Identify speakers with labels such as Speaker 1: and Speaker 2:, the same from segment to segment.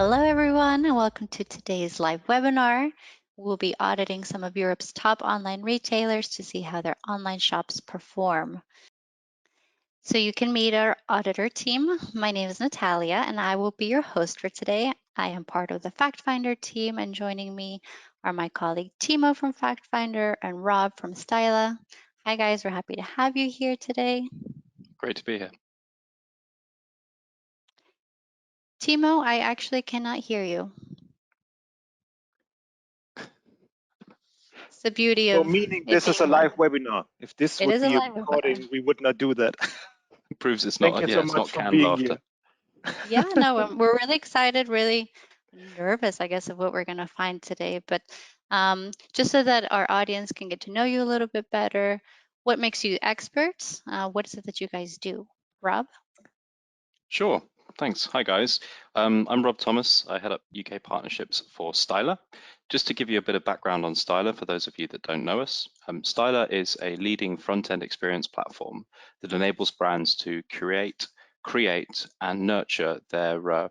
Speaker 1: Hello, everyone, and welcome to today's live webinar. We'll be auditing some of Europe's top online retailers to see how their online shops perform. So you can meet our auditor team. My name is Natalia, and I will be your host for today. I am part of the FactFinder team, and joining me are my colleague Timo from FactFinder and Rob from Styla. Hi, guys. We're happy to have you here today.
Speaker 2: Great to be here.
Speaker 1: Timo, I actually cannot hear you. It's the beauty
Speaker 3: So
Speaker 1: of
Speaker 3: meaning
Speaker 1: it
Speaker 3: this is a
Speaker 1: being
Speaker 3: live webinar. If this
Speaker 1: It
Speaker 3: would
Speaker 1: is a
Speaker 3: be a
Speaker 1: live webinar.
Speaker 3: recording, we would not do that.
Speaker 2: It proves it's
Speaker 3: Thank
Speaker 2: not.
Speaker 3: you
Speaker 2: Yeah,
Speaker 3: so
Speaker 2: it's
Speaker 3: much
Speaker 2: not
Speaker 3: for
Speaker 2: canned
Speaker 3: being
Speaker 2: laughter.
Speaker 3: here.
Speaker 1: Yeah, no, we're really excited, really nervous, I guess, of what we're going to find today. But just so that our audience can get to know you a little bit better, what makes you experts? What is it that you guys do? Rob?
Speaker 2: Sure. Thanks. Hi, guys. I'm Rob Thomas. I head up UK partnerships for Styla. Just to give you a bit of background on Styla, for those of you that don't know us, Styla is a leading front-end experience platform that enables brands to create, and nurture their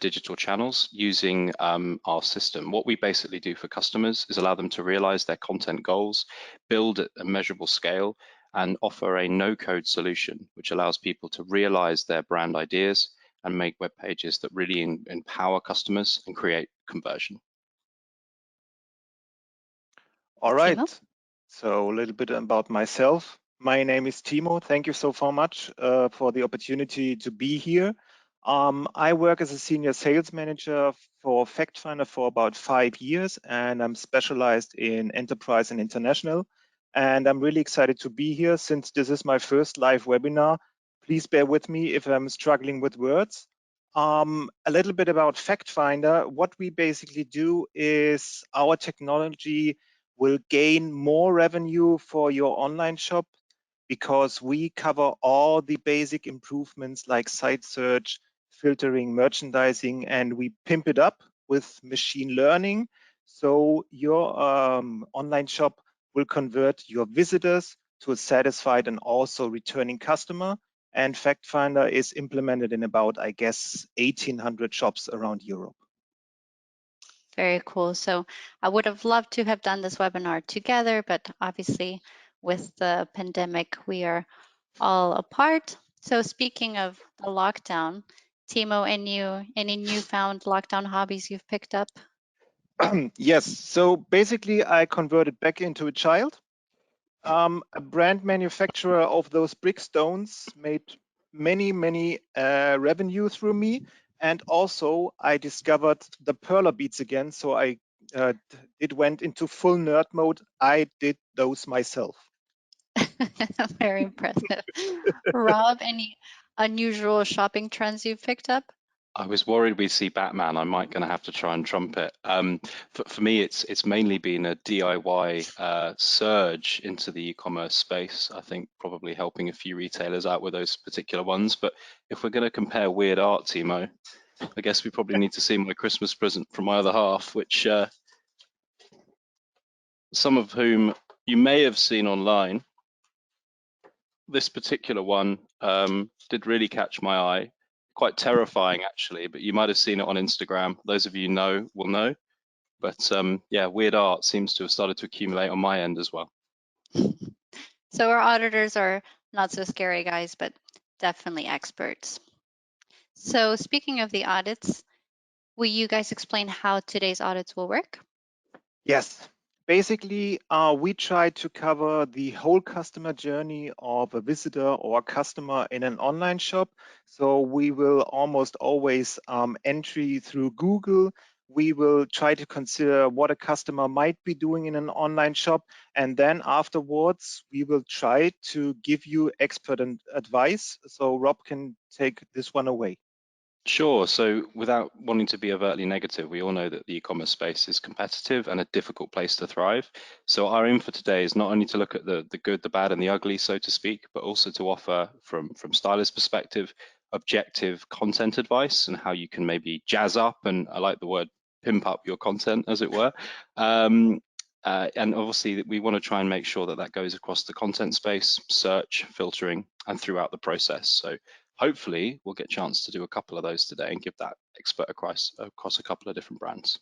Speaker 2: digital channels using our system. What we basically do for customers is allow them to realize their content goals, build at a measurable scale, and offer a no-code solution, which allows people to realize their brand ideas and make web pages that really empower customers and create conversion.
Speaker 3: All right.
Speaker 1: Timo?
Speaker 3: So a little bit about myself. My name is Timo. Thank you so much for the opportunity to be here. I work as a senior sales manager for FactFinder for about 5 years, and I'm specialized in enterprise and international. And I'm really excited to be here since this is my first live webinar. Please bear with me if I'm struggling with words. A little bit about FactFinder. What we basically do is our technology will gain more revenue for your online shop because we cover all the basic improvements like site search, filtering, merchandising, and we pimp it up with machine learning. So your online shop will convert your visitors to a satisfied and also returning customer. And FactFinder is implemented in about, I guess, 1,800 shops around Europe.
Speaker 1: Very cool. So I would have loved to have done this webinar together, but obviously with the pandemic, we are all apart. So speaking of the lockdown, Timo, any newfound lockdown hobbies you've picked up?
Speaker 3: Yes, so basically I converted back into a child. A brand manufacturer of those brick stones made many revenue through me. And also I discovered the perler beads again. So it went into full nerd mode. I did those myself.
Speaker 1: Very impressive. Rob, any unusual shopping trends you've picked up?
Speaker 2: I was worried we'd see Batman. I might going to have to try and trump it. For me, it's mainly been a DIY surge into the e-commerce space. I think probably helping a few retailers out with those particular ones. But if we're going to compare weird art, Timo, I guess we probably need to see my Christmas present from my other half, which some of whom you may have seen online. This particular one did really catch my eye. Quite terrifying, actually, but you might have seen it on Instagram. Those of you know will know. But yeah, weird art seems to have started to accumulate on my end as well.
Speaker 1: So our auditors are not so scary guys, but definitely experts. So speaking of the audits, will you guys explain how today's audits will work?
Speaker 3: Yes. Basically, we try to cover the whole customer journey of a visitor or a customer in an online shop. So we will almost always entry through Google. We will try to consider what a customer might be doing in an online shop. And then afterwards, we will try to give you expert advice. So Rob can take this one away.
Speaker 2: Sure. So without wanting to be overtly negative, we all know that the e-commerce space is competitive and a difficult place to thrive. So our aim for today is not only to look at the good, the bad, and the ugly, so to speak, but also to offer from Styla's perspective, objective content advice and how you can maybe jazz up, and I like the word pimp up your content, as it were. And obviously we want to try and make sure that that goes across the content space, search, filtering, and throughout the process. So hopefully we'll get a chance to do a couple of those today and give that expert across a couple of different brands.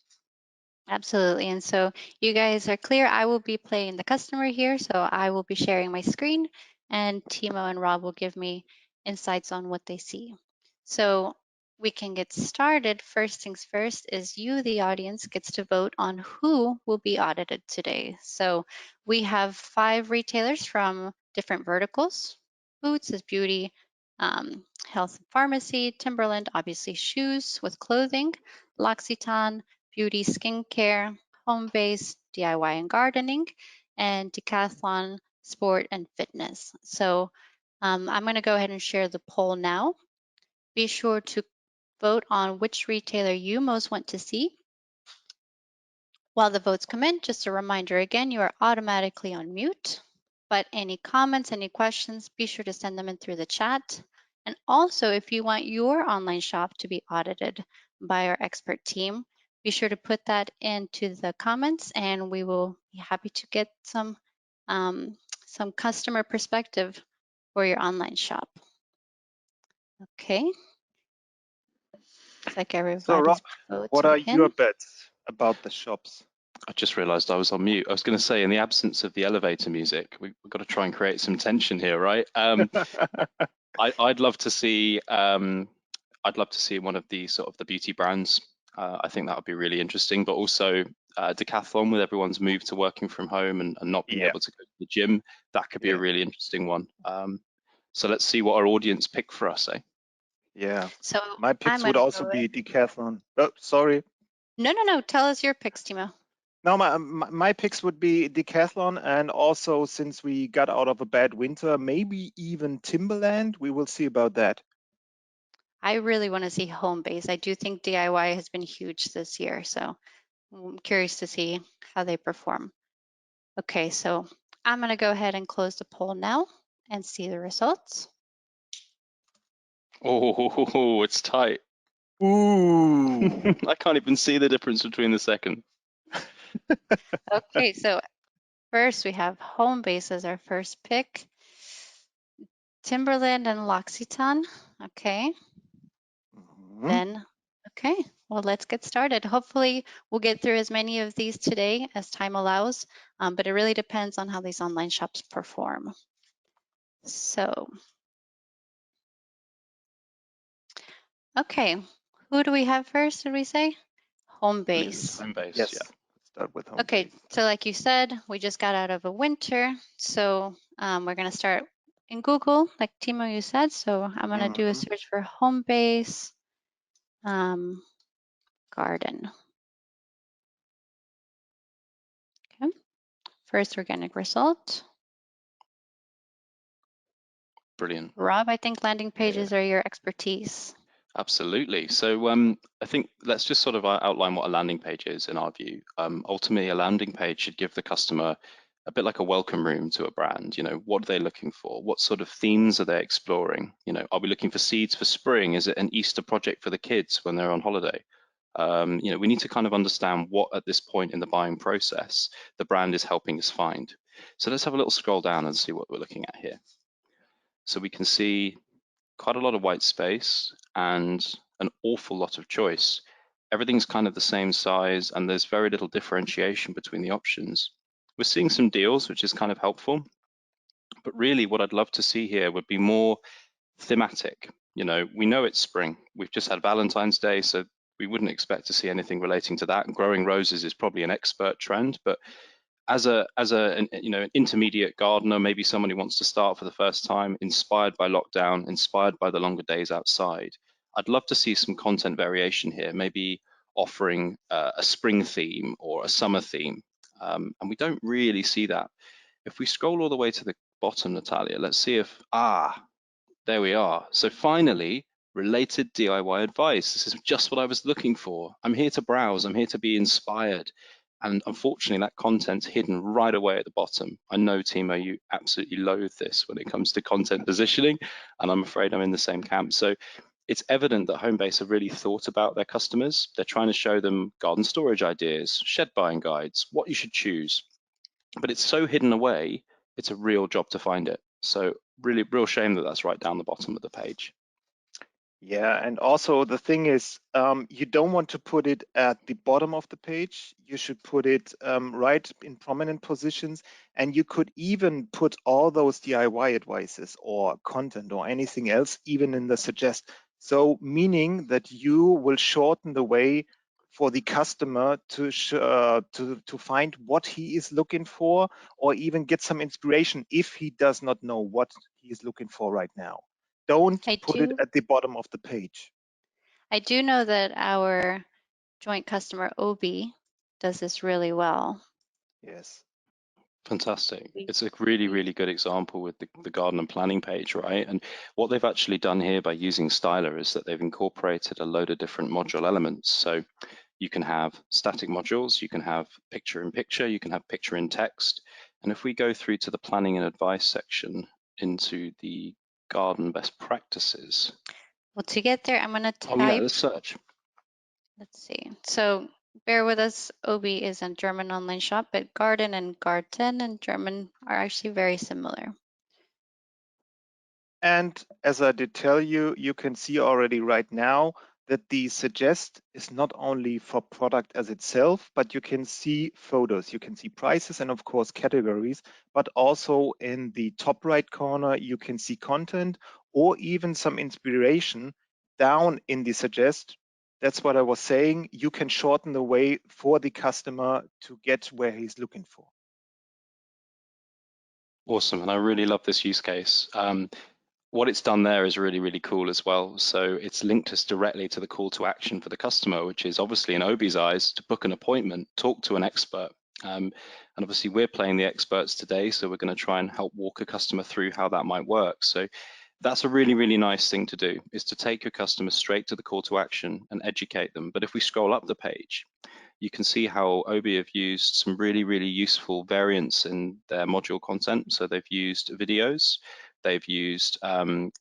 Speaker 1: Absolutely. And so you guys are clear. I will be playing the customer here. So I will be sharing my screen and Timo and Rob will give me insights on what they see. So we can get started. First things first is you, the audience, gets to vote on who will be audited today. So we have 5 retailers from different verticals. Boots is beauty, health and pharmacy, Timberland, obviously shoes with clothing, L'Occitane, beauty, skincare, Homebase, DIY and gardening, and Decathlon, sport and fitness. So I'm going to go ahead and share the poll now. Be sure to vote on which retailer you most want to see. While the votes come in, just a reminder again, you are automatically on mute. But any comments, any questions, be sure to send them in through the chat. And also, if you want your online shop to be audited by our expert team, be sure to put that into the comments and we will be happy to get some customer perspective for your online shop. Okay. Looks like
Speaker 3: So
Speaker 1: everybody's
Speaker 3: Rob,
Speaker 1: votes
Speaker 3: what
Speaker 1: are
Speaker 3: are your
Speaker 1: in.
Speaker 3: bets about the shops?
Speaker 2: I just realized I was on mute. I was going to say, in the absence of the elevator music, we've got to try and create some tension here, right? I'd love to see one of the sort of the beauty brands. I think that would be really interesting, but also Decathlon, with everyone's moved to working from home and not being able to go to the gym. That could be a really interesting one. So let's see what our audience pick for us, eh?
Speaker 3: Yeah.
Speaker 1: So
Speaker 3: My picks would also be Decathlon. Oh, sorry.
Speaker 1: No. Tell us your picks, Timo.
Speaker 3: No, my picks would be Decathlon, and also, since we got out of a bad winter, maybe even Timberland. We will see about that.
Speaker 1: I really want to see Homebase. I do think DIY has been huge this year, so I'm curious to see how they perform. Okay, so I'm going to go ahead and close the poll now and see the results.
Speaker 2: Oh, it's tight.
Speaker 3: Ooh.
Speaker 2: I can't even see the difference between the second.
Speaker 1: Okay, so first we have Homebase as our first pick. Timberland and L'Occitane. Okay. Then, okay, well, let's get started. Hopefully, we'll get through as many of these today as time allows, but it really depends on how these online shops perform. So, okay, who do we have first, did we say? Homebase.
Speaker 2: Homebase,
Speaker 3: Yes.
Speaker 2: yeah.
Speaker 3: Let's start with Homebase.
Speaker 1: Okay, so like you said, we just got out of a winter, so we're going to start in Google, like Timo, you said. So I'm going to do a search for Homebase garden. Okay, first organic result.
Speaker 2: Brilliant.
Speaker 1: Rob, I think landing pages are your expertise.
Speaker 2: Absolutely. So I think let's just sort of outline what a landing page is in our view. Ultimately, a landing page should give the customer a bit like a welcome room to a brand. You know, what are they looking for? What sort of themes are they exploring? You know, are we looking for seeds for spring? Is it an Easter project for the kids when they're on holiday? You know, we need to kind of understand what at this point in the buying process the brand is helping us find. So let's have a little scroll down and see what we're looking at here. So we can see quite a lot of white space and an awful lot of choice. Everything's kind of the same size and there's very little differentiation between the options. We're seeing some deals, which is kind of helpful, but really what I'd love to see here would be more thematic. You know, we know it's spring. We've just had Valentine's Day, so we wouldn't expect to see anything relating to that. And growing roses is probably an expert trend, but as an intermediate gardener, maybe someone who wants to start for the first time, inspired by lockdown, inspired by the longer days outside, I'd love to see some content variation here, maybe offering a spring theme or a summer theme. And we don't really see that. If we scroll all the way to the bottom, Natalia, let's see if, there we are. So finally, related DIY advice. This is just what I was looking for. I'm here to browse, I'm here to be inspired. And unfortunately, that content's hidden right away at the bottom. I know, Timo, you absolutely loathe this when it comes to content positioning, and I'm afraid I'm in the same camp. So it's evident that Homebase have really thought about their customers. They're trying to show them garden storage ideas, shed buying guides, what you should choose. But it's so hidden away, it's a real job to find it. So really, real shame that that's right down the bottom of the page.
Speaker 3: Yeah, and also the thing is, you don't want to put it at the bottom of the page. You should put it right in prominent positions, and you could even put all those DIY advices or content or anything else even in the suggest. So meaning that you will shorten the way for the customer to find what he is looking for, or even get some inspiration if he does not know what he is looking for right now. Don't
Speaker 1: I
Speaker 3: put it
Speaker 1: do
Speaker 3: at the bottom of the page.
Speaker 1: I do know that our joint customer Obi does this really well.
Speaker 3: Yes.
Speaker 2: Fantastic.
Speaker 1: We,
Speaker 2: It's a really,
Speaker 1: we
Speaker 2: really good example with the garden and planning page, right? And what they've actually done here by using Styla is that they've incorporated a load of different module elements. So you can have static modules, you can have picture in picture, you can have picture in text. And if we go through to the planning and advice section into the garden best practices.
Speaker 1: Well, to get there, I'm going to
Speaker 2: Oh yeah,
Speaker 1: type.
Speaker 2: let's search.
Speaker 1: Let's see. So bear with us. Obi is a German online shop, but garden and Garten in German are actually very similar.
Speaker 3: And as I did tell you, you can see already right now that the suggest is not only for product as itself, but you can see photos, you can see prices and of course categories, but also in the top right corner, you can see content or even some inspiration down in the suggest. That's what I was saying. You can shorten the way for the customer to get where he's looking for.
Speaker 2: Awesome. And I really love this use case. What it's done there is really, really cool as well. So it's linked us directly to the call to action for the customer, which is obviously in Obi's eyes to book an appointment, talk to an expert. And obviously we're playing the experts today, so we're going to try and help walk a customer through how that might work. So that's a really, really nice thing to do, is to take your customers straight to the call to action and educate them. But if we scroll up the page, you can see how Obi have used some really, really useful variants in their module content. So they've used videos, they've used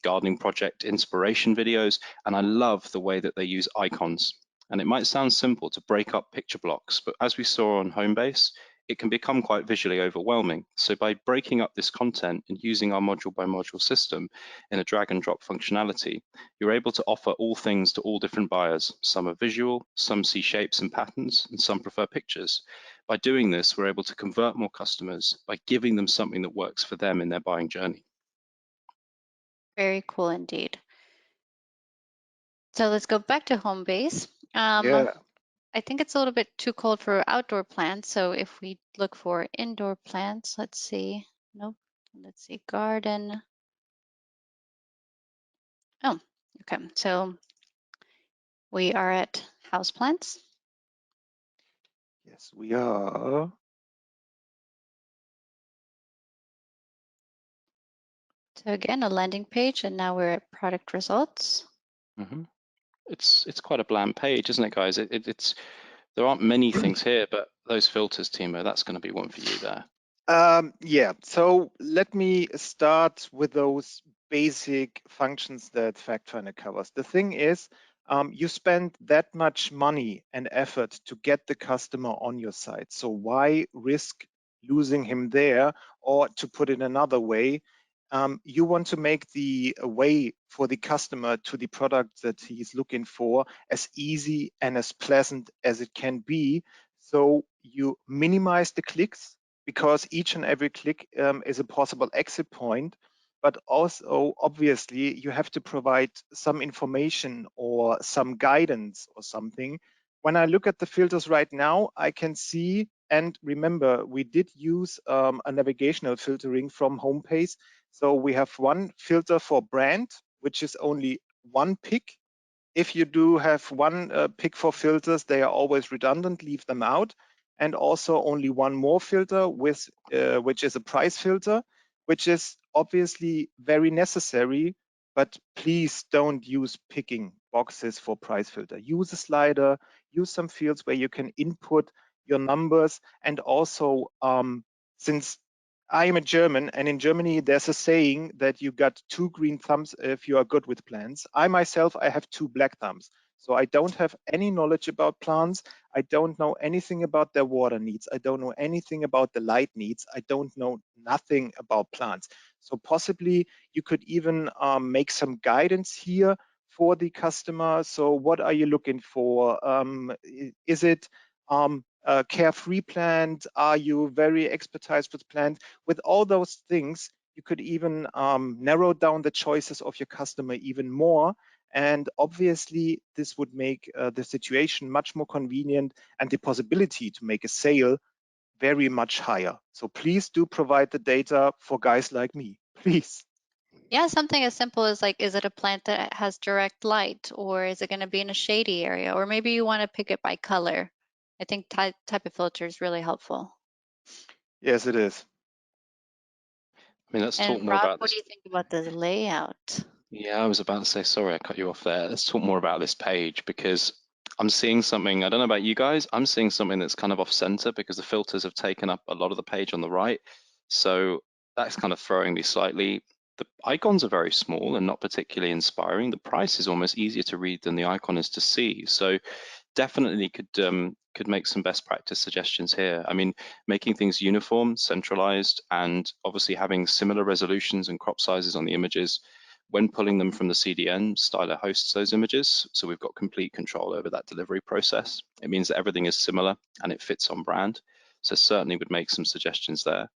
Speaker 2: gardening project inspiration videos, and I love the way that they use icons. And it might sound simple to break up picture blocks, but as we saw on Homebase, it can become quite visually overwhelming. So by breaking up this content and using our module by module system in a drag and drop functionality, you're able to offer all things to all different buyers. Some are visual, some see shapes and patterns, and some prefer pictures. By doing this, we're able to convert more customers by giving them something that works for them in their buying journey.
Speaker 1: Very cool indeed. So let's go back to Homebase.
Speaker 3: Yeah.
Speaker 1: I think it's a little bit too cold for outdoor plants. So if we look for indoor plants, let's see. Nope. Let's see. Garden. Oh, okay. So we are at houseplants.
Speaker 3: Yes, we are.
Speaker 1: So again, a landing page, and now we're at product results.
Speaker 2: Mm-hmm. It's quite a bland page, isn't it, guys? There aren't many things here, but those filters, Timo, that's going to be one for you there.
Speaker 3: Yeah, so let me start with those basic functions that FactFinder covers. The thing is, you spend that much money and effort to get the customer on your site. So why risk losing him there? Or to put it another way, you want to make the way for the customer to the product that he's looking for as easy and as pleasant as it can be. So you minimize the clicks, because each and every click is a possible exit point, but also obviously you have to provide some information or some guidance or something. When I look at the filters right now, I can see, and remember, we did use a navigational filtering from Homebase. So we have one filter for brand, which is only one pick. If you do have one pick for filters, they are always redundant, leave them out. And also only one more filter, which is a price filter, which is obviously very necessary, but please don't use picking boxes for price filter. Use a slider, use some fields where you can input your numbers. And also, since I am a German, and in Germany, there's a saying that you got 2 green thumbs if you are good with plants. I myself, I have 2 black thumbs. So I don't have any knowledge about plants. I don't know anything about their water needs. I don't know anything about the light needs. I don't know nothing about plants. So possibly you could even make some guidance here for the customer. So what are you looking for? Is it a carefree plant? Are you very expertise with plants? With all those things, you could even narrow down the choices of your customer even more. And obviously, this would make the situation much more convenient and the possibility to make a sale very much higher. So please do provide the data for guys like me, please.
Speaker 1: Yeah, something as simple as like, is it a plant that has direct light, or is it going to be in a shady area, or maybe you want to pick it by color. I think type of filter is really helpful.
Speaker 3: Yes, it is.
Speaker 2: I mean, let's
Speaker 1: And
Speaker 2: talk more
Speaker 1: Rob,
Speaker 2: about
Speaker 1: what
Speaker 2: this.
Speaker 1: do you think about the layout?
Speaker 2: Yeah, I was about to say, sorry, I cut you off there. Let's talk more about this page because I'm seeing something, I don't know about you guys, I'm seeing something that's kind of off center because the filters have taken up a lot of the page on the right. So that's kind of throwing me slightly. The icons are very small and not particularly inspiring. The price is almost easier to read than the icon is to see. So definitely could make some best practice suggestions here. I mean, making things uniform, centralized, and obviously having similar resolutions and crop sizes on the images. When pulling them from the CDN, Styla hosts those images, so we've got complete control over that delivery process. It means that everything is similar and it fits on brand. So certainly would make some suggestions there.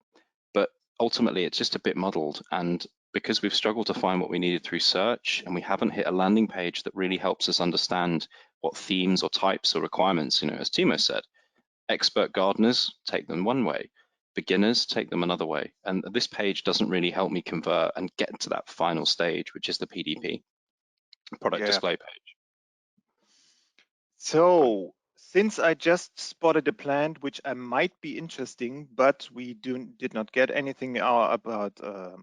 Speaker 2: But ultimately, it's just a bit muddled. And because we've struggled to find what we needed through search, and we haven't hit a landing page that really helps us understand what themes or types or requirements, as Timo said, expert gardeners take them one way, beginners take them another way. And this page doesn't really help me convert and get to that final stage, which is the PDP, product
Speaker 3: Yeah.
Speaker 2: display page.
Speaker 3: So since I just spotted a plant which I might be interesting, but we did not get anything about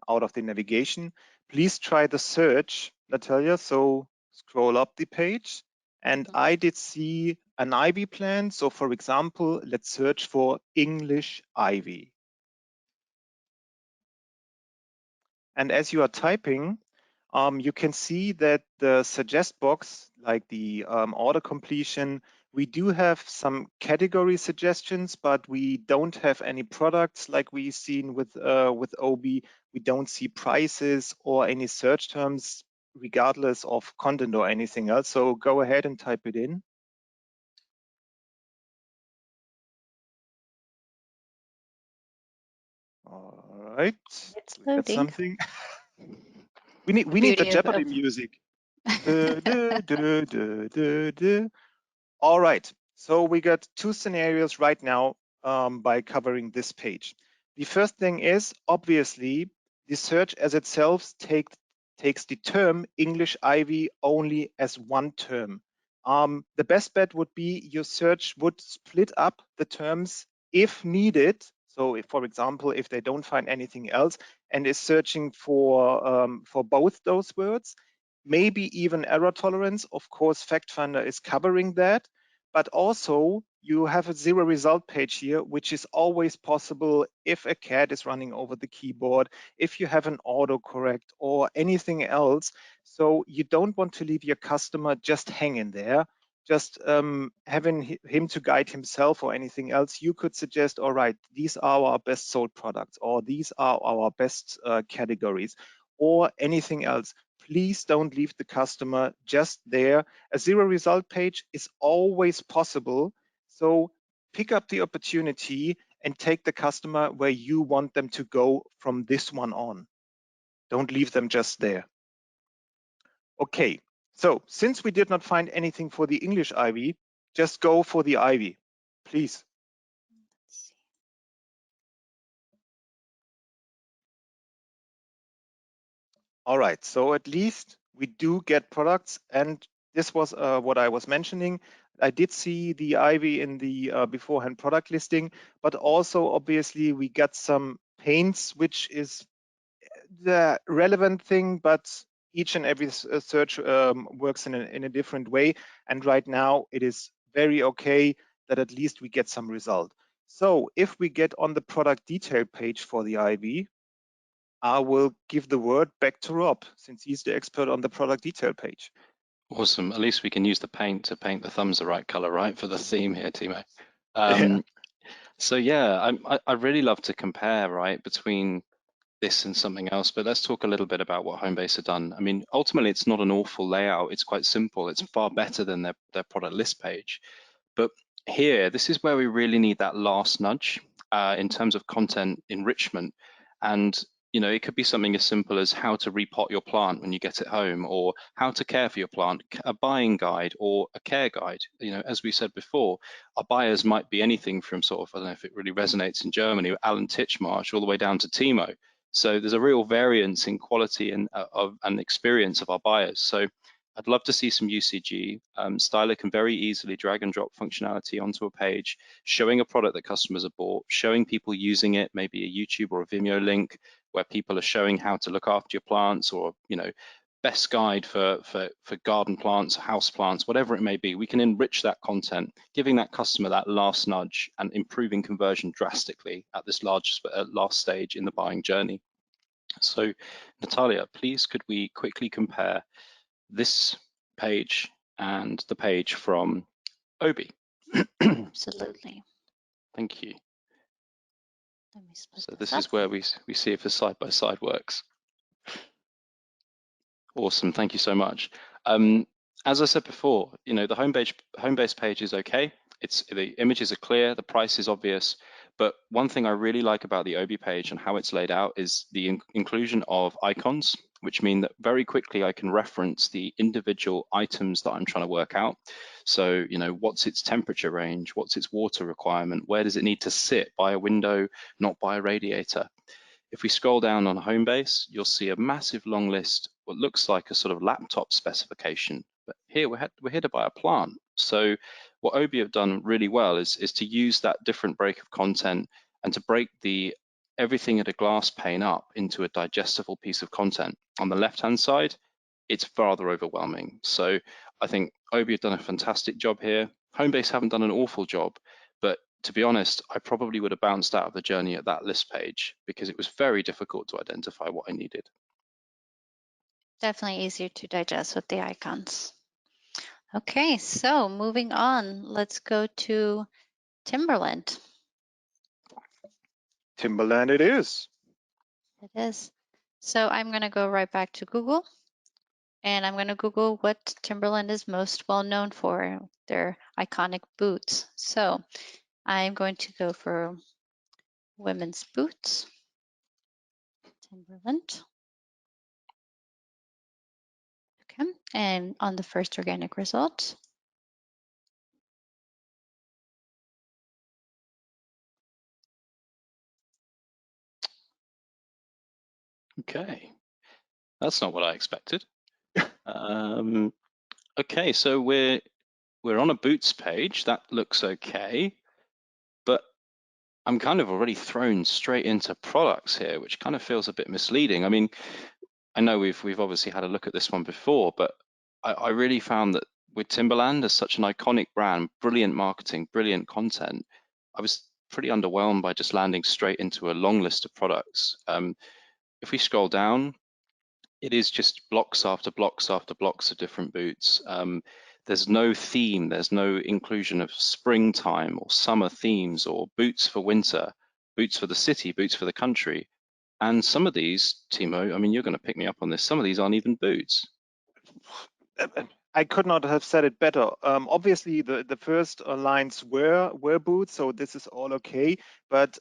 Speaker 3: out of the navigation, please try the search, Natalia. So scroll up the page, and I did see an ivy plant. So for example, let's search for English ivy. And as you are typing, you can see that the suggest box, like the order completion, we do have some category suggestions, but we don't have any products like we've seen with OB. We don't see prices or any search terms, regardless of content or anything else. So go ahead and type it in. All right,
Speaker 1: It's
Speaker 3: we got
Speaker 1: loading.
Speaker 3: something. We need the Jeopardy music. All right, so we got two scenarios right now by covering this page. The first thing is, obviously, the search as itself takes the term English ivy only as one term. The best bet would be your search would split up the terms if needed. So if, for example, if they don't find anything else and is searching for both those words, maybe even error tolerance. Of course, FactFinder is covering that, but also you have a zero result page here, which is always possible if a cat is running over the keyboard, if you have an autocorrect or anything else. So you don't want to leave your customer just hanging there, just having him to guide himself or anything else. You could suggest, all right, these are our best sold products, or these are our best categories, or anything else. Please don't leave the customer just there. A zero result page is always possible. So pick up the opportunity and take the customer where you want them to go from this one on. Don't leave them just there. Okay, so since we did not find anything for the English ivy, just go for the ivy, please. All right, so at least we do get products, and this was what I was mentioning. I did see the ivy in the beforehand product listing, but also obviously we got some paints, which is the relevant thing, but each and every search works in a different way. And right now it is very okay that at least we get some result. So if we get on the product detail page for the ivy, I will give the word back to Rob, since he's the expert on the product detail page.
Speaker 2: Awesome. At least we can use the paint to paint the thumbs the right color, right, for the theme here, Timo.
Speaker 3: Yeah.
Speaker 2: So yeah, I really love to compare, right, between this and something else, but let's talk a little bit about what Homebase have done. I mean, ultimately, it's not an awful layout. It's quite simple. It's far better than their product list page. But here, this is where we really need that last nudge in terms of content enrichment. And it could be something as simple as how to repot your plant when you get it home, or how to care for your plant, a buying guide or a care guide. As we said before, our buyers might be anything from sort of, I don't know if it really resonates in Germany, Alan Titchmarsh, all the way down to Timo. So there's a real variance in quality and experience of our buyers. So I'd love to see some UCG. Styla can very easily drag and drop functionality onto a page, showing a product that customers have bought, showing people using it, maybe a YouTube or a Vimeo link where people are showing how to look after your plants, or best guide for garden plants, house plants, whatever it may be. We can enrich that content, giving that customer that last nudge and improving conversion drastically at this last stage in the buying journey. So Natalia, please could we quickly compare this page and the page from Obi?
Speaker 1: Absolutely.
Speaker 2: Thank you.
Speaker 1: Let me split
Speaker 2: So
Speaker 1: this
Speaker 2: this
Speaker 1: up.
Speaker 2: is where we see if the side-by-side works. Awesome, thank you so much. As I said before, the Homebase page is okay. The images are clear, the price is obvious, but one thing I really like about the Obi page and how it's laid out is the inclusion of icons, which mean that very quickly I can reference the individual items that I'm trying to work out. So, what's its temperature range? What's its water requirement? Where does it need to sit? By a window, not by a radiator? If we scroll down on Homebase, you'll see a massive long list, what looks like a sort of laptop specification. But here we're here to buy a plant. So what Obi have done really well is to use that different break of content and to break everything at a glass pane up into a digestible piece of content. On the left-hand side, it's rather overwhelming. So I think Obi have done a fantastic job here. Homebase haven't done an awful job, but to be honest, I probably would have bounced out of the journey at that list page because it was very difficult to identify what I needed.
Speaker 1: Definitely easier to digest with the icons. Okay, so moving on, let's go to Timberland.
Speaker 3: Timberland it is.
Speaker 1: It is. So I'm going to go right back to Google, and I'm going to Google what Timberland is most well known for, their iconic boots. So I'm going to go for women's boots, Timberland. Okay, and on the first organic result,
Speaker 2: Okay, that's not what I expected. Okay, so we're on a boots page. That looks okay, but I'm kind of already thrown straight into products here, which kind of feels a bit misleading. I mean, I know we've obviously had a look at this one before, but I really found that with Timberland as such an iconic brand, brilliant marketing, brilliant content, I was pretty underwhelmed by just landing straight into a long list of products. If we scroll down, it is just blocks after blocks after blocks of different boots. There's no theme, there's no inclusion of springtime or summer themes or boots for winter, boots for the city, boots for the country. And some of these, Timo, I mean, you're going to pick me up on this, some of these aren't even boots.
Speaker 3: I could not have said it better. Obviously, the first lines were boots, so this is all okay. But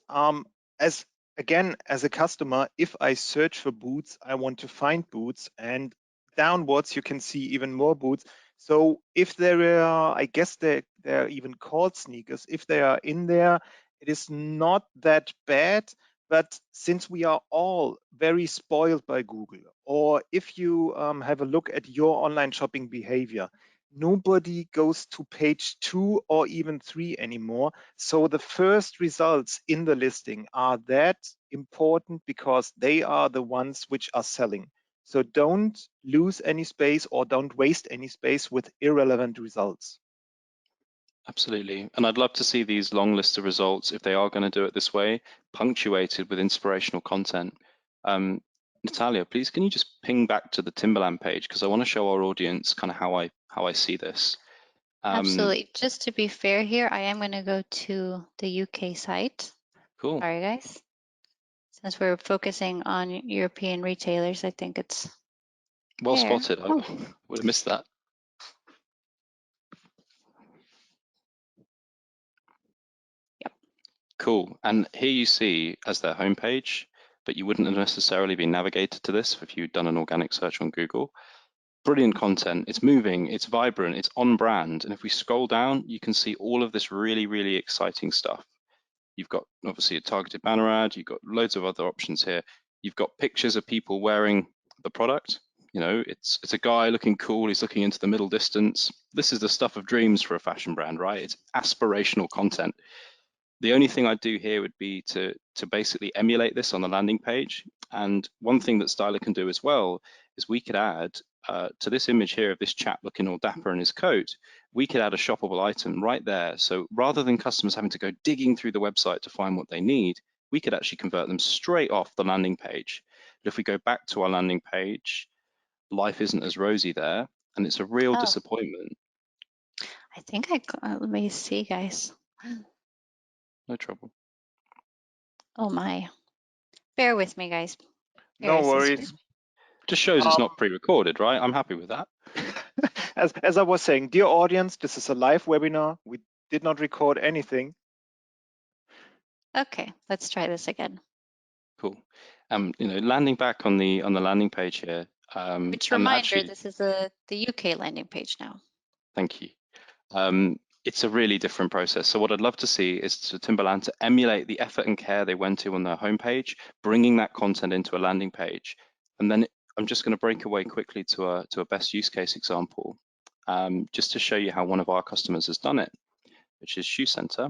Speaker 3: as a customer, if I search for boots, I want to find boots, and downwards you can see even more boots. So if there are, I guess they're even called sneakers. If they are in there, it is not that bad. But since we are all very spoiled by Google, or if you have a look at your online shopping behavior, nobody goes to page 2 or even 3 anymore. So the first results in the listing are that important because they are the ones which are selling. So don't lose any space or don't waste any space with irrelevant results.
Speaker 2: Absolutely. And I'd love to see these long lists of results, if they are going to do it this way, punctuated with inspirational content. Natalia, please, can you just ping back to the Timberland page? Because I want to show our audience kind of how I see this.
Speaker 1: Absolutely. Just to be fair here, I am going to go to the UK site.
Speaker 2: Cool.
Speaker 1: Sorry, guys. Since we're focusing on European retailers, I think it's
Speaker 2: Well
Speaker 1: there.
Speaker 2: spotted.
Speaker 1: Oh.
Speaker 2: I would have missed that.
Speaker 1: Yep.
Speaker 2: Cool. And here you see as their homepage, but you wouldn't have necessarily been navigated to this if you'd done an organic search on Google. Brilliant content. It's moving, it's vibrant, it's on brand. And if we scroll down, you can see all of this really, really exciting stuff. You've got obviously a targeted banner ad, you've got loads of other options here. You've got pictures of people wearing the product. You know, it's a guy looking cool, he's looking into the middle distance. This is the stuff of dreams for a fashion brand, right? It's aspirational content. The only thing I'd do here would be to basically emulate this on the landing page. And one thing that Styla can do as well is we could add to this image here of this chap looking all dapper in his coat, we could add a shoppable item right there. So rather than customers having to go digging through the website to find what they need, we could actually convert them straight off the landing page. But if we go back to our landing page, life isn't as rosy there, and it's a real disappointment.
Speaker 1: I think let me see, guys.
Speaker 2: No trouble.
Speaker 1: Oh my. Bear with me, guys.
Speaker 3: No worries.
Speaker 2: Just shows it's not pre-recorded, right? I'm happy with that.
Speaker 3: As I was saying, dear audience, this is a live webinar. We did not record anything.
Speaker 1: Okay, let's try this again.
Speaker 2: Cool. You know, landing back on the landing page here.
Speaker 1: Which reminder, this is the UK landing page now.
Speaker 2: Thank you. It's a really different process. So what I'd love to see is for Timberland to emulate the effort and care they went to on their homepage, bringing that content into a landing page. And then I'm just going to break away quickly to a best use case example, just to show you how one of our customers has done it, which is Shoe Center.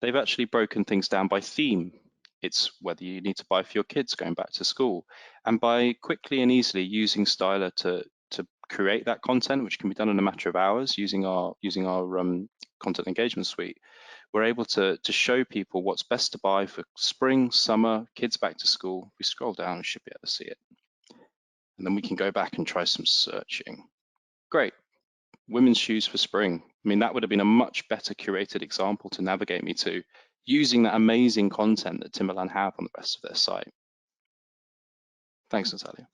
Speaker 2: They've actually broken things down by theme. It's whether you need to buy for your kids going back to school. And by quickly and easily using Styla to create that content, which can be done in a matter of hours using our content engagement suite, we're able to show people what's best to buy for spring, summer, kids back to school. If we scroll down, we should be able to see it. And then we can go back and try some searching. Great. Women's shoes for spring. I mean, that would have been a much better curated example to navigate me to, using that amazing content that Timberland have on the rest of their site. Thanks, Natalia.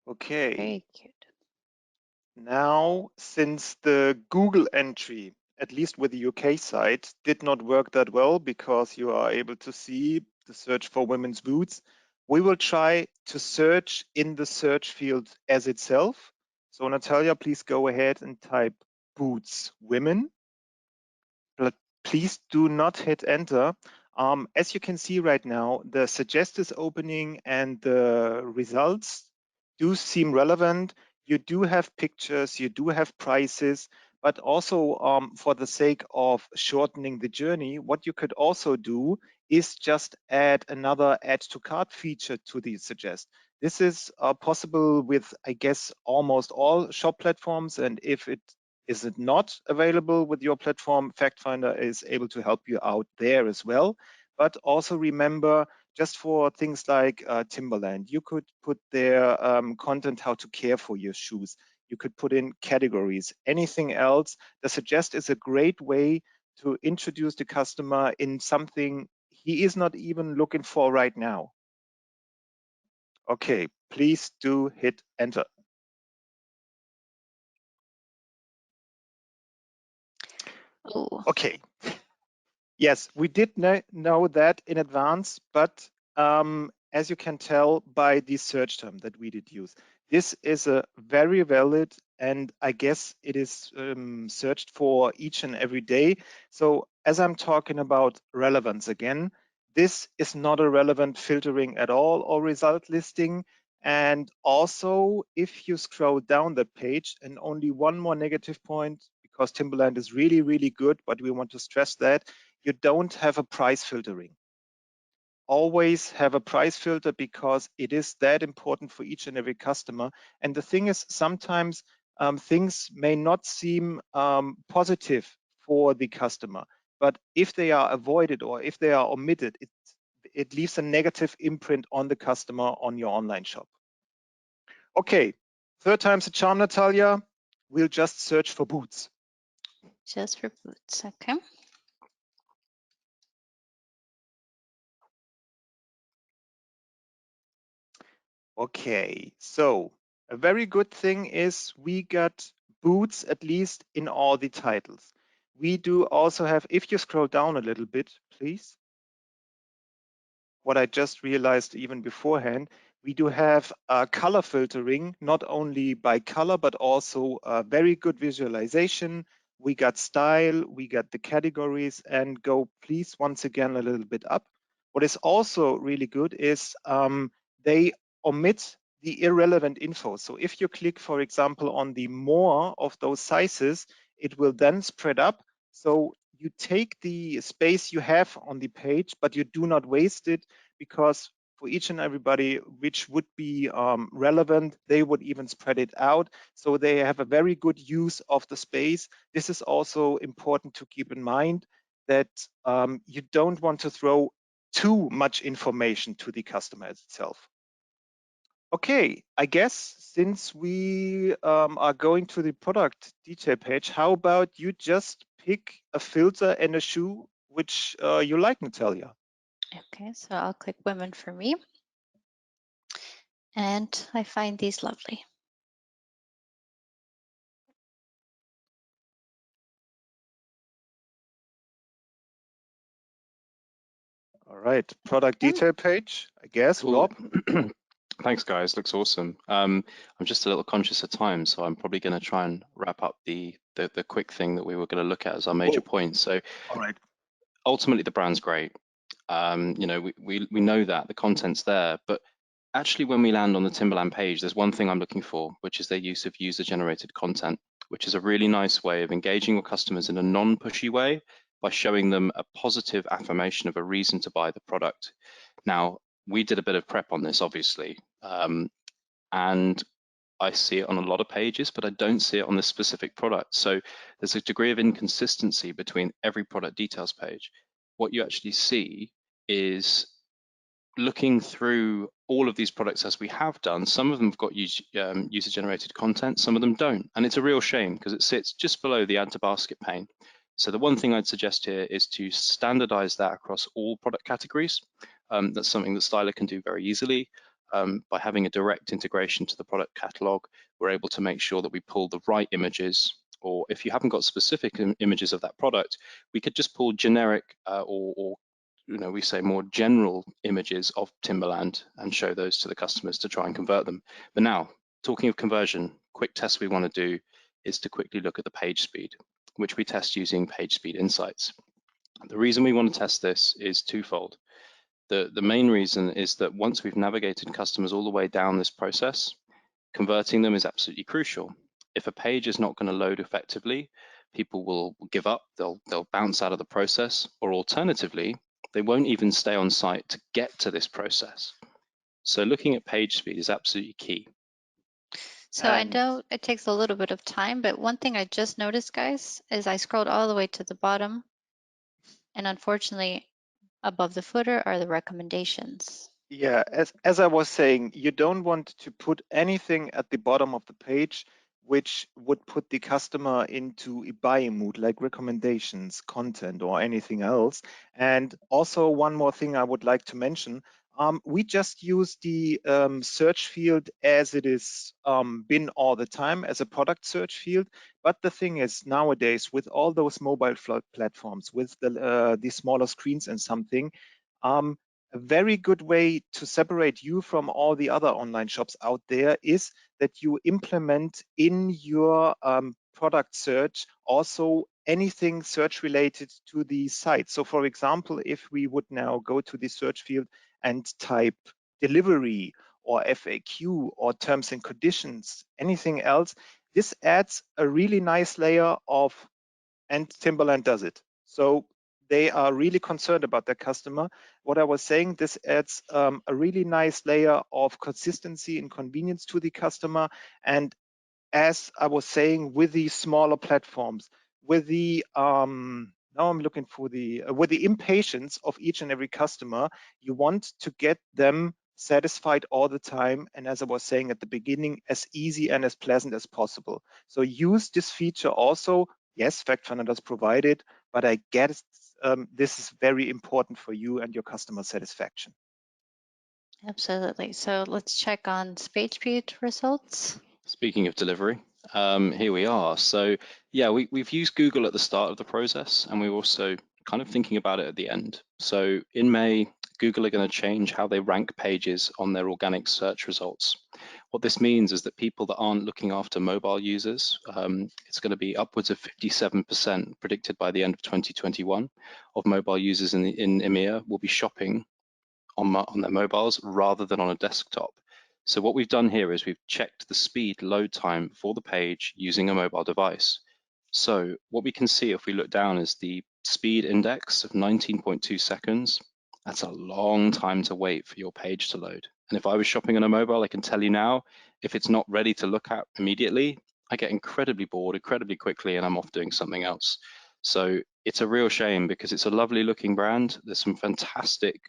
Speaker 3: Okay.
Speaker 1: Very cute.
Speaker 3: Now, since the Google entry, at least with the UK site, did not work that well because you are able to see the search for women's boots, we will try to search in the search field as itself. So Natalia, please go ahead and type boots women. But please do not hit enter. As you can see right now, the suggest is opening and the results do seem relevant. You do have pictures, you do have prices, but also for the sake of shortening the journey, what you could also do is just add another add to cart feature to the suggest. This is possible with, I guess, almost all shop platforms. And if it is not available with your platform, FactFinder is able to help you out there as well. But also remember, just for things like Timberland, you could put their content how to care for your shoes. You could put in categories, anything else. The suggest is a great way to introduce the customer in something he is not even looking for right now. Okay, please do hit enter.
Speaker 1: Ooh.
Speaker 3: Okay. Yes, we did know that in advance, but as you can tell by the search term that we did use, this is a very valid, and I guess it is searched for each and every day. So as I'm talking about relevance again, this is not a relevant filtering at all or result listing. And also, if you scroll down the page, and only one more negative point, because Timberland is really, really good, but we want to stress that you don't have a price filtering. Always have a price filter because it is that important for each and every customer. And the thing is, sometimes things may not seem positive for the customer, but if they are avoided or if they are omitted, it leaves a negative imprint on the customer on your online shop. Okay, third time's a charm, Natalia. We'll just search for boots.
Speaker 1: Just for boots, okay.
Speaker 3: Okay, so a very good thing is we got boots at least in all the titles. We do also have, if you scroll down a little bit, please. What I just realized even beforehand, we do have color filtering, not only by color, but also very good visualization. We got style, we got the categories, and go please once again a little bit up. What is also really good is they omit the irrelevant info. So if you click, for example, on the more of those sizes, it will then spread up. So you take the space you have on the page, but you do not waste it, because for each and everybody which would be relevant, they would even spread it out. So they have a very good use of the space. This is also important to keep in mind, that you don't want to throw too much information to the customer itself. Okay, I guess since we are going to the product detail page, how about you just pick a filter and a shoe which you like, Natalia?
Speaker 1: Okay, so I'll click women for me. And I find these lovely.
Speaker 3: All right, product detail page, I guess,
Speaker 2: Cool.
Speaker 3: Rob.
Speaker 2: Thanks, guys. Looks awesome. I'm just a little conscious of time, so I'm probably going to try and wrap up the quick thing that we were going to look at as our major points. So
Speaker 3: All right.
Speaker 2: ultimately, the brand's great. You know, we know that the content's there, but actually, when we land on the Timberland page, there's one thing I'm looking for, which is their use of user-generated content, which is a really nice way of engaging with customers in a non-pushy way by showing them a positive affirmation of a reason to buy the product. Now, we did a bit of prep on this, obviously, and I see it on a lot of pages, but I don't see it on this specific product. So there's a degree of inconsistency between every product details page. What you actually see is, looking through all of these products as we have done, some of them have got user-generated content, some of them don't. And it's a real shame because it sits just below the add to basket pane. So the one thing I'd suggest here is to standardize that across all product categories. That's something that Styla can do very easily. By having a direct integration to the product catalog, we're able to make sure that we pull the right images, or if you haven't got specific images of that product, we could just pull generic or we say more general images of Timberland and show those to the customers to try and convert them. But now, talking of conversion, quick test we want to do is to quickly look at the page speed, which we test using Page Speed Insights. The reason we want to test this is twofold. The main reason is that once we've navigated customers all the way down this process, converting them is absolutely crucial. If a page is not going to load effectively, people will give up, they'll bounce out of the process, or alternatively, they won't even stay on site to get to this process. So looking at page speed is absolutely key.
Speaker 1: So I know it takes a little bit of time, but one thing I just noticed, guys, is I scrolled all the way to the bottom, and unfortunately, above the footer are the recommendations.
Speaker 3: Yeah, as I was saying, you don't want to put anything at the bottom of the page which would put the customer into a buying mood, like recommendations, content, or anything else. And also one more thing I would like to mention, we just use the search field as it is been all the time as a product search field. But the thing is, nowadays, with all those mobile platforms, with the smaller screens and something, a very good way to separate you from all the other online shops out there is that you implement in your product search also anything search related to the site. So for example, if we would now go to the search field and type delivery or FAQ or terms and conditions, anything else, this adds a really nice layer of, and Timberland does it. So they are really concerned about their customer. What I was saying, this adds a really nice layer of consistency and convenience to the customer. And as I was saying, with the smaller platforms, with the now I'm looking for the with the impatience of each and every customer, you want to get them satisfied all the time. And as I was saying at the beginning, as easy and as pleasant as possible. So use this feature also. Yes, FactFinder does provide it, but I guess this is very important for you and your customer satisfaction.
Speaker 1: Absolutely. So let's check on page speed results.
Speaker 2: Speaking of delivery, here we are. So yeah, we've used Google at the start of the process, and we're also kind of thinking about it at the end. So in May, Google are going to change how they rank pages on their organic search results. What this means is that people that aren't looking after mobile users, it's going to be upwards of 57% predicted by the end of 2021 of mobile users in EMEA will be shopping on their mobiles rather than on a desktop. So what we've done here is we've checked the speed load time for the page using a mobile device. So what we can see if we look down is the speed index of 19.2 seconds. That's a long time to wait for your page to load. And if I was shopping on a mobile, I can tell you now, if it's not ready to look at immediately, I get incredibly bored incredibly quickly and I'm off doing something else. So it's a real shame because it's a lovely looking brand. There's some fantastic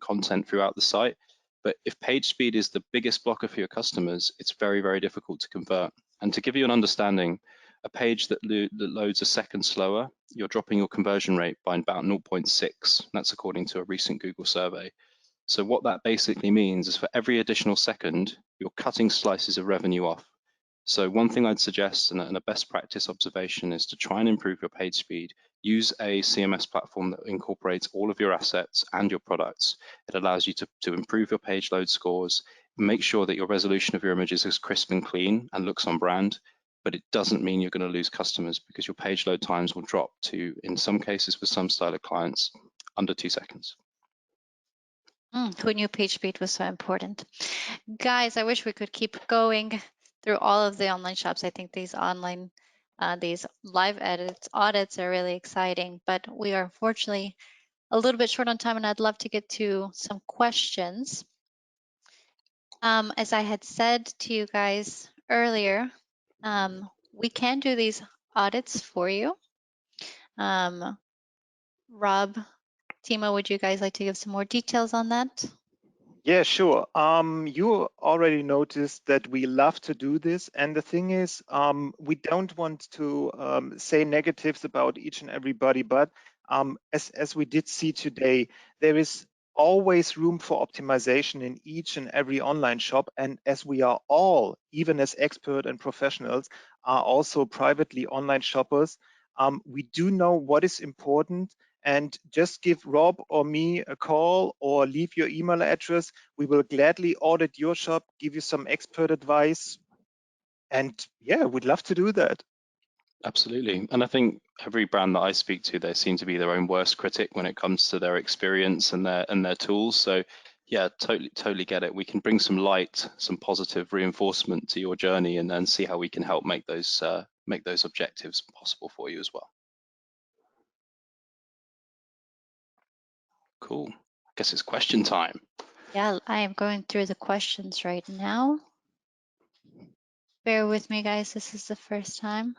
Speaker 2: content throughout the site, but if page speed is the biggest blocker for your customers, it's very, very difficult to convert. And to give you an understanding, a page that loads a second slower, you're dropping your conversion rate by about 0.6. That's according to a recent Google survey. So what that basically means is for every additional second, you're cutting slices of revenue off. So one thing I'd suggest and a best practice observation is to try and improve your page speed. Use a CMS platform that incorporates all of your assets and your products. It allows you to improve your page load scores, make sure that your resolution of your images is crisp and clean and looks on brand, but it doesn't mean you're going to lose customers because your page load times will drop to, in some cases with some Styla clients, under 2 seconds.
Speaker 1: Who knew page speed was so important? Guys, I wish we could keep going through all of the online shops. I think these live audits are really exciting, but we are unfortunately a little bit short on time and I'd love to get to some questions. As I had said to you guys earlier, we can do these audits for you. Rob, Timo, would you guys like to give some more details on that?
Speaker 3: Yeah, sure. You already noticed that we love to do this. And the thing is, we don't want to say negatives about each and everybody, but as we did see today, there is always room for optimization in each and every online shop. And as we are all, even as expert and professionals, are also privately online shoppers, we do know what is important. And just give Rob or me a call or leave your email address. We will gladly audit your shop, give you some expert advice. And yeah, we'd love to do that.
Speaker 2: Absolutely. And I think every brand that I speak to, they seem to be their own worst critic when it comes to their experience and their tools. So yeah, totally get it. We can bring some light, some positive reinforcement to your journey and then see how we can help make those objectives possible for you as well. Cool. I guess it's question time.
Speaker 1: Yeah, I am going through the questions right now. Bear with me, guys. This is the first time.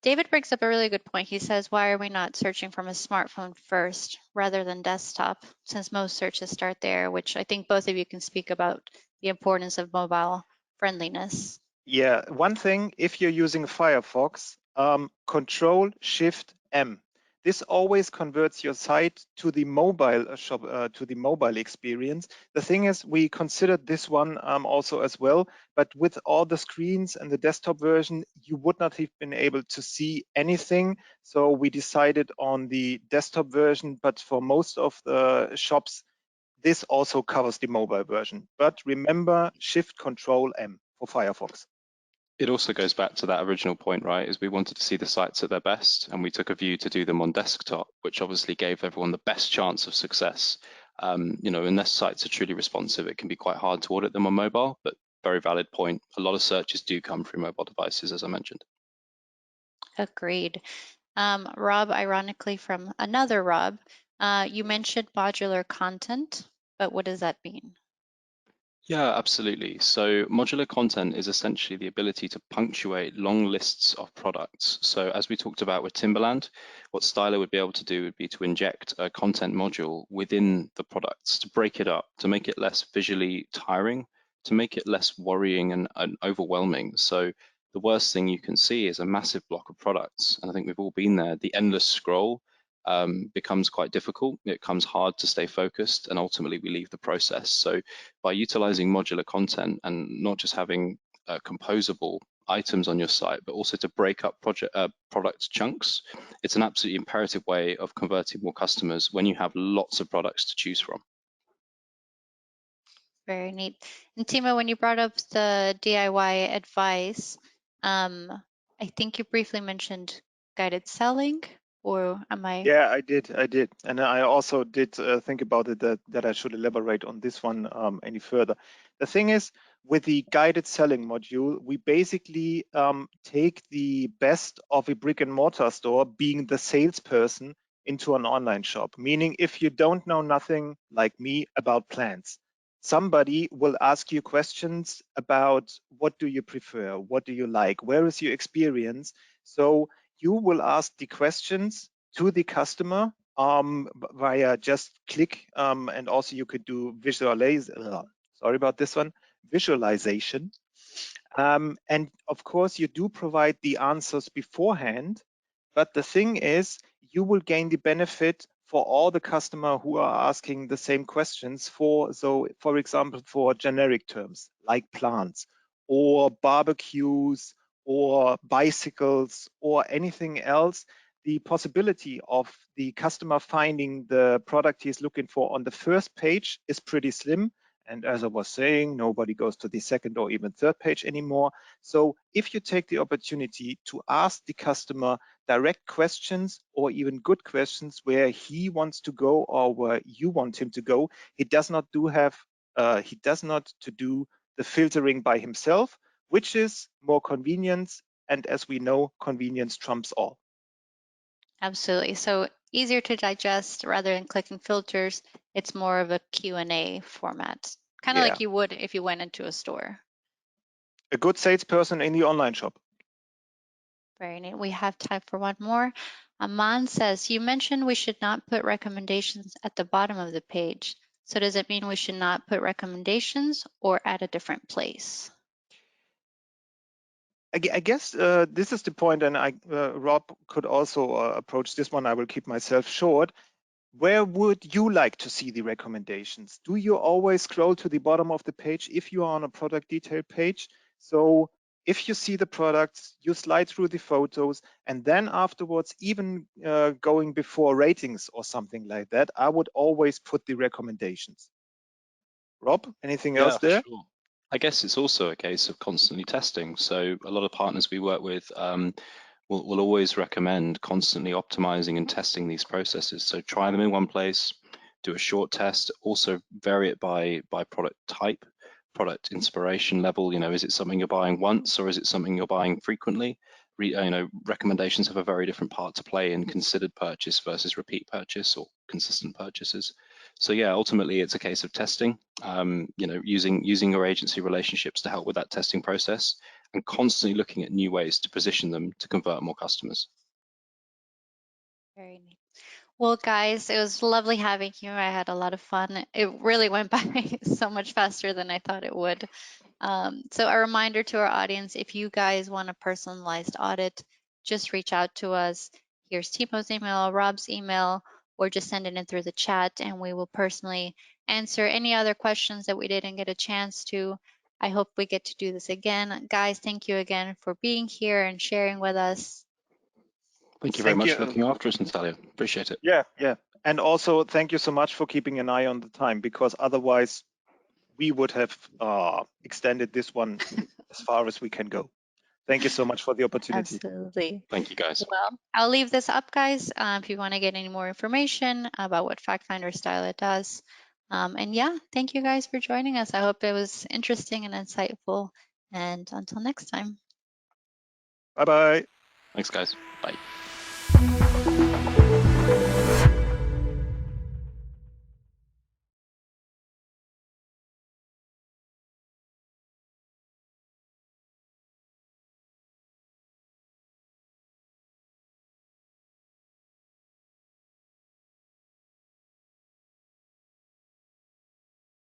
Speaker 1: David brings up a really good point. He says, why are we not searching from a smartphone first rather than desktop, since most searches start there, which I think both of you can speak about the importance of mobile friendliness.
Speaker 3: Yeah, one thing, if you're using Firefox, Control-Shift-M. This always converts your site to the mobile shop, to the mobile experience. The thing is, we considered this one also as well, but with all the screens and the desktop version, you would not have been able to see anything. So we decided on the desktop version, but for most of the shops, this also covers the mobile version. But remember, Shift-Control-M for Firefox.
Speaker 2: It also goes back to that original point, right? Is we wanted to see the sites at their best, and we took a view to do them on desktop, which obviously gave everyone the best chance of success. Unless sites are truly responsive, it can be quite hard to audit them on mobile, but very valid point. A lot of searches do come through mobile devices, as I mentioned.
Speaker 1: Agreed. Rob, ironically from another Rob, you mentioned modular content, but what does that mean?
Speaker 2: Yeah, absolutely. So modular content is essentially the ability to punctuate long lists of products. So as we talked about with Timberland, what Styla would be able to do would be to inject a content module within the products to break it up, to make it less visually tiring, to make it less worrying and overwhelming. So the worst thing you can see is a massive block of products. And I think we've all been there, the endless scroll. becomes quite difficult. It becomes hard to stay focused, and ultimately we leave the process. So by utilizing modular content and not just having composable items on your site, but also to break up product chunks, it's an absolutely imperative way of converting more customers when you have lots of products to choose from.
Speaker 1: Very neat. And Timo, when you brought up the DIY advice, I think you briefly mentioned guided selling, or am I?
Speaker 3: Yeah, I did. And I also did think about it that I should elaborate on this one any further. The thing is, with the guided selling module, we basically take the best of a brick and mortar store, being the salesperson, into an online shop. Meaning, if you don't know nothing like me about plants, somebody will ask you questions about what do you prefer, what do you like, where is your experience. So you will ask the questions to the customer via just click, and also you could do visualization. And of course, you do provide the answers beforehand, but the thing is, you will gain the benefit for all the customer who are asking the same questions for example, for generic terms like plants or barbecues or bicycles or anything else. The possibility of the customer finding the product he's looking for on the first page is pretty slim. And as I was saying, nobody goes to the second or even third page anymore. So if you take the opportunity to ask the customer direct questions or even good questions where he wants to go or where you want him to go, he does not do the filtering by himself, which is more convenience. And as we know, convenience trumps all.
Speaker 1: Absolutely. So easier to digest rather than clicking filters. It's more of a Q&A format, kind of like you would if you went into a store.
Speaker 3: A good salesperson in the online shop.
Speaker 1: Very neat. We have time for one more. Aman says, you mentioned we should not put recommendations at the bottom of the page. So does it mean we should not put recommendations or at a different place?
Speaker 3: I guess this is the point, and Rob could also approach this one. I will keep myself short. Where would you like to see the recommendations? Do you always scroll to the bottom of the page if you are on a product detail page? So if you see the products, you slide through the photos, and then afterwards, even going before ratings or something like that, I would always put the recommendations. Rob, anything else there?
Speaker 2: Sure. I guess it's also a case of constantly testing. So a lot of partners we work with will always recommend constantly optimizing and testing these processes. So try them in one place, do a short test, also vary it by product type, product inspiration level. Is it something you're buying once or is it something you're buying frequently? Recommendations have a very different part to play in considered purchase versus repeat purchase or consistent purchases. So yeah, ultimately it's a case of testing, using your agency relationships to help with that testing process and constantly looking at new ways to position them to convert more customers. Very
Speaker 1: neat. Well, guys, it was lovely having you. I had a lot of fun. It really went by so much faster than I thought it would. So a reminder to our audience, if you guys want a personalized audit, just reach out to us. Here's Timo's email, Rob's email, or just send it in through the chat and we will personally answer any other questions that we didn't get a chance to. I hope we get to do this again. Guys, thank you again for being here and sharing with us.
Speaker 2: Thank you very much for looking after us, Natalia. Appreciate it.
Speaker 3: Yeah. And also thank you so much for keeping an eye on the time, because otherwise we would have extended this one as far as we can go. Thank you so much for the opportunity.
Speaker 1: Absolutely.
Speaker 2: Thank you, guys.
Speaker 1: Well, I'll leave this up, guys, if you want to get any more information about what FactFinder Styla does. And yeah, thank you guys for joining us. I hope it was interesting and insightful. And until next time.
Speaker 3: Bye-bye.
Speaker 2: Thanks, guys. Bye.